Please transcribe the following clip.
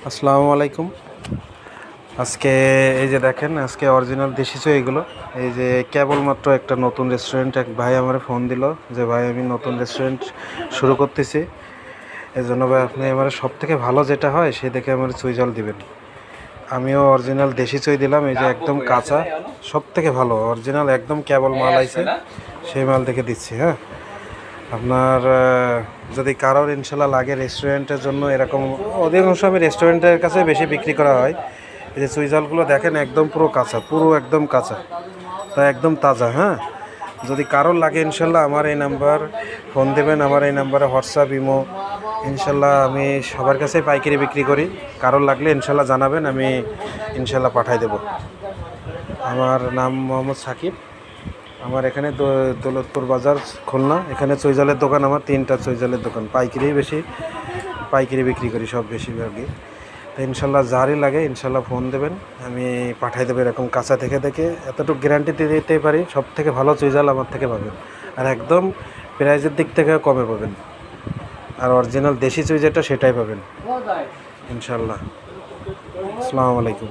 আসসালামু আলাইকুম। আজকে এই যে দেখেন, আজকে অরিজিনাল দেশি চা এগুলো। এই যে কেবলমাত্র একটা নতুন রেস্টুরেন্ট এক ভাই আমার ফোন দিল যে ভাই আমি নতুন রেস্টুরেন্ট শুরু করতেছি, এই জন্য ভাই আপনি আমার সব থেকে ভালো যেটা হয় সে দেখে আমার চুই জল দিবেন। আমিও অরিজিনাল দেশি চই দিলাম, এই যে একদম কাঁচা, সব থেকে ভালো অরিজিনাল একদম কেবল মাল আইছে, সেই মাল দেখে দিচ্ছি। হ্যাঁ, আপনার যদি কারোর ইনশাল্লাহ লাগে রেস্টুরেন্টের জন্য, এরকম অধিকাংশ আমি রেস্টুরেন্টের কাছে বেশি বিক্রি করা হয়। এই যে চুইজালগুলো দেখেন একদম পুরো কাঁচা, পুরো একদম কাঁচা, তা একদম তাজা। হ্যাঁ, যদি কারোর লাগে ইনশাল্লাহ আমার এই নাম্বার ফোন দেবেন, আমার এই নাম্বারে হোয়াটসঅ্যাপ ইমো, ইনশাল্লাহ আমি সবার কাছে পাইকারি বিক্রি করি। কারোর লাগলে ইনশাল্লাহ জানাবেন, আমি ইনশাল্লাহ পাঠাই দেব। আমার নাম মোহাম্মদ সাকিব। আমার এখানে দৌলতপুর বাজার, খুলনা। এখানে চৈজালের দোকান, আমার 3টা চৈজালের দোকান। পাইকারি বেশি, পাইকারি বিক্রি করি সব বেশিরভাগই। তো ইনশাল্লাহ যারই লাগে ইনশাল্লাহ ফোন দেবেন, আমি পাঠাই দেবো। এরকম কাঁচা থেকে দেখে এতটুকু গ্যারান্টি দিয়ে দিতে পারি, সব থেকে ভালো চৈজাল আমার থেকে পাবেন, আর একদম প্রাইজের দিক থেকে কমে পাবেন, আর অরিজিনাল দেশি চুই যেটা সেটাই পাবেন ইনশাল্লাহ। আসসালামু আলাইকুম।